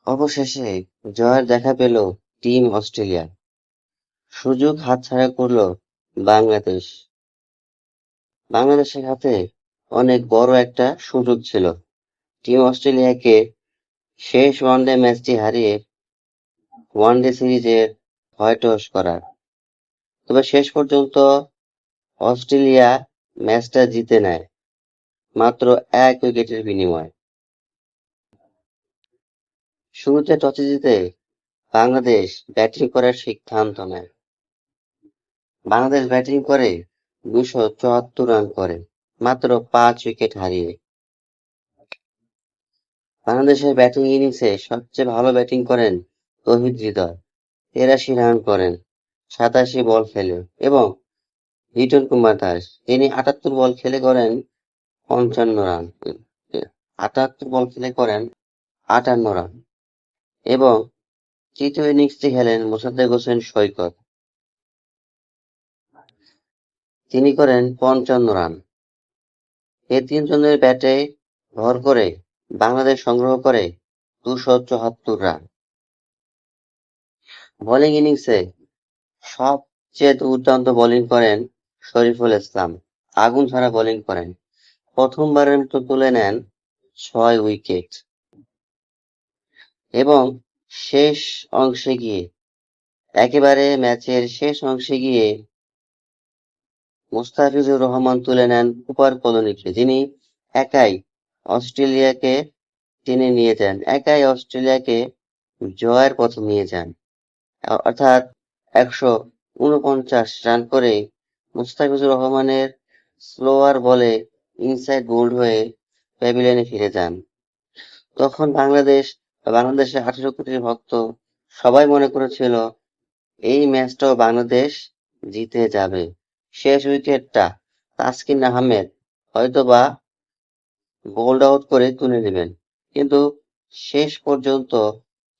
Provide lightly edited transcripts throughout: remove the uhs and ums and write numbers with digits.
অবশেষে জয়ের দেখা পেল টিম অস্ট্রেলিয়া, সুযোগ হাতছাড়া করল বাংলাদেশ। বাংলাদেশের হাতে অনেক বড় একটা সুযোগ ছিল টিম অস্ট্রেলিয়াকে শেষ ওয়ানডে ম্যাচটি হারিয়ে ওয়ানডে সিরিজের হোয়াইট করার। তবে শেষ পর্যন্ত অস্ট্রেলিয়া ম্যাচটা জিতে নেয় মাত্র 1 উইকেটের বিনিময়ে। শুরুতে টসে জিতে বাংলাদেশ ব্যাটিং করার সিদ্ধান্ত নেয়। বাংলাদেশ ব্যাটিং করে 274 রান করে মাত্র 5 উইকেট হারিয়ে। বাংলাদেশের ব্যাটিং ইনিংসে সবচেয়ে ভালো ব্যাটিং করেন তৌহিদ হৃদয়, 83 রান করেন 87 বল খেলে, এবং লিটন কুমার দাস, তিনি 78 বল খেলে করেন 55 রান, 78 বল খেলে করেন 58 রান, এবং তৃতীয় ইনিংসটি খেলেন মোসাদ্দেক হোসেন সৈকত, তিনি করেন 55 রান। এই তিনজনের ব্যাটে ভর করে বাংলাদেশ সংগ্রহ করে 274 রান। বোলিং ইনিংসে সবচেয়ে দুর্দান্ত বোলিং করেন শরীফুল ইসলাম, আগুন ঝরা বোলিং করেন, প্রথমবারের মতো তুলে নেন 6 উইকেট, এবং শেষ অংশে গিয়ে একেবারে ম্যাচের শেষ অংশে গিয়ে মুস্তাফিজুর রহমান তুলে নেন কুপার কলোনিকে, যিনি একাই অস্ট্রেলিয়াকে টেনে নিয়ে যান, একাই অস্ট্রেলিয়াকে জয়ের পথে নিয়ে যান। অর্থাৎ 149 রান করে মুস্তাফিজুর রহমানের স্লোয়ার বলে ইনসাইড বোল্ড হয়ে প্যাভিলিয়নে ফিরে যান। তখন বাংলাদেশের 18 কোটি ভক্ত সবাই মনে করেছিল এই ম্যাচটাও বাংলাদেশ জিতে যাবে। শেষ উইকেটটা তাসকিন আহমেদ হয়তোবা বোল্ড আউট করে তুলে নেবেন, কিন্তু শেষ পর্যন্ত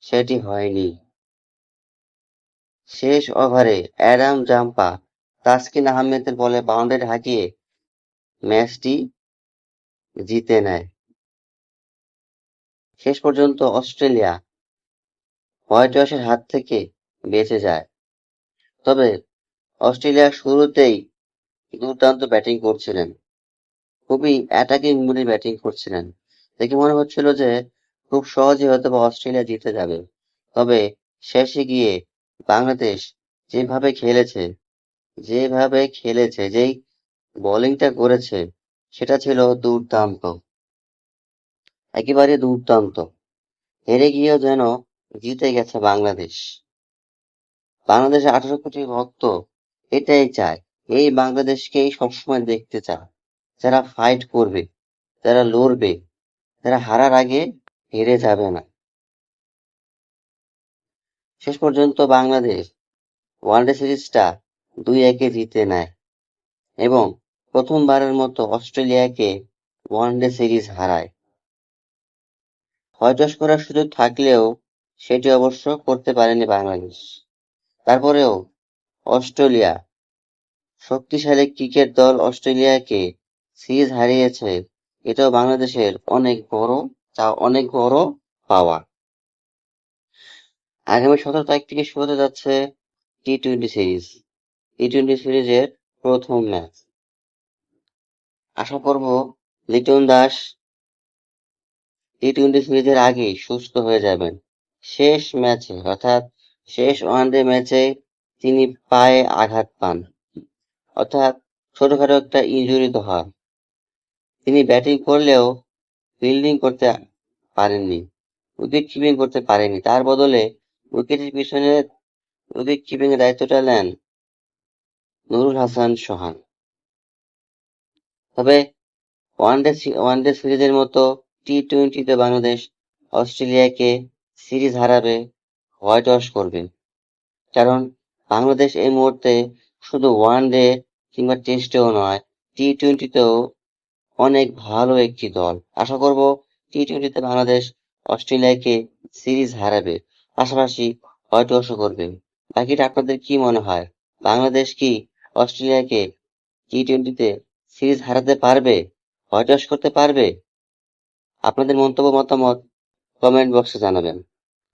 সেটি হয়নি। শেষ ওভারে অ্যাডাম জাম্পা তাসকিন আহমেদের বলে বাউন্ডারি হাঁকিয়ে ম্যাচটি জিতে নেয়। শেষ পর্যন্ত অস্ট্রেলিয়া হোয়াইট ওয়াশের হাত থেকে বেঁচে যায়। তবে অস্ট্রেলিয়া শুরুতেই দুর্দান্ত ব্যাটিং করছিলেন, খুবই অ্যাটাকিং মুডে ব্যাটিং করছিলেন। দেখে মনে হচ্ছিল যে খুব সহজে হয়তো অস্ট্রেলিয়া জিতে যাবে। তবে শেষে গিয়ে বাংলাদেশ যেভাবে খেলেছে, যেই বোলিংটা করেছে, সেটা ছিল দুর্দান্ত, একেবারে দুর্দান্ত। হেরে গিয়েও যেন জিতে গেছে বাংলাদেশ। বাংলাদেশের 18 কোটি ভক্ত এটাই চায়, এই বাংলাদেশকেই সবসময় দেখতে চায়, যারা ফাইট করবে, যারা লড়বে, যারা হারার আগে হেরে যাবে না। শেষ পর্যন্ত বাংলাদেশ ওয়ানডে সিরিজটা 2-1 জিতে নেয় এবং প্রথমবারের মতো অস্ট্রেলিয়াকে ওয়ানডে সিরিজ হারায়। হোয়াইট ওয়াশ করার সুযোগ থাকলেও সেটি অবশ্য করতে পারেনি বাংলাদেশ। তারপরেও অস্ট্রেলিয়া, শক্তিশালী ক্রিকেট দল অস্ট্রেলিয়াকে সিরিজ হারিয়েছে, এটাও বাংলাদেশের অনেক বড় পাওয়া। আগামী 17 তারিখ থেকে শুরু হতে যাচ্ছে টি-20 সিরিজ। টি-20 সিরিজের প্রথম ম্যাচ। আশা করব লিটন দাস টি-20 সিরিজের আগেই সুস্থ হয়ে যাবেন। শেষ ম্যাচে, অর্থাৎ শেষ ওয়ানডে ম্যাচে তিনি পায়ে আঘাত পান, অর্থাৎ ছোটখাটো একটা ইনজুরি তো হয়। তিনি ব্যাটিং করলেও ফিল্ডিং করতে পারেননি, উইকেট কিপিং করতে পারেননি। তার বদলে উইকেটের পিছনে উইকেট কিপিং এর দায়িত্বটা নেন নুরুল হাসান সোহান। তবে ওয়ানডে সিরিজের মতো টি-20তে বাংলাদেশ অস্ট্রেলিয়াকে সিরিজ হারাবে, হোয়াইট ওয়াশ করবে। কারণ বাংলাদেশ এই মুহূর্তে শুধু ওয়ানডে কিংবা টেস্টেও নয়, টি-20তেও অনেক ভালো একটি দল। আশা করব টি-20তে বাংলাদেশ অস্ট্রেলিয়াকে সিরিজ হারাবে, পাশাপাশি হোয়াইট ওয়াশও করবে। বাকিটা আপনাদের কি মনে হয়? বাংলাদেশ কি অস্ট্রেলিয়াকে টি-20তে সিরিজ হারাতে পারবে, হোয়াইট ওয়াশ করতে পারবে? আপনাদের মন্তব্য মতামত কমেন্ট বক্সে জানাবেন।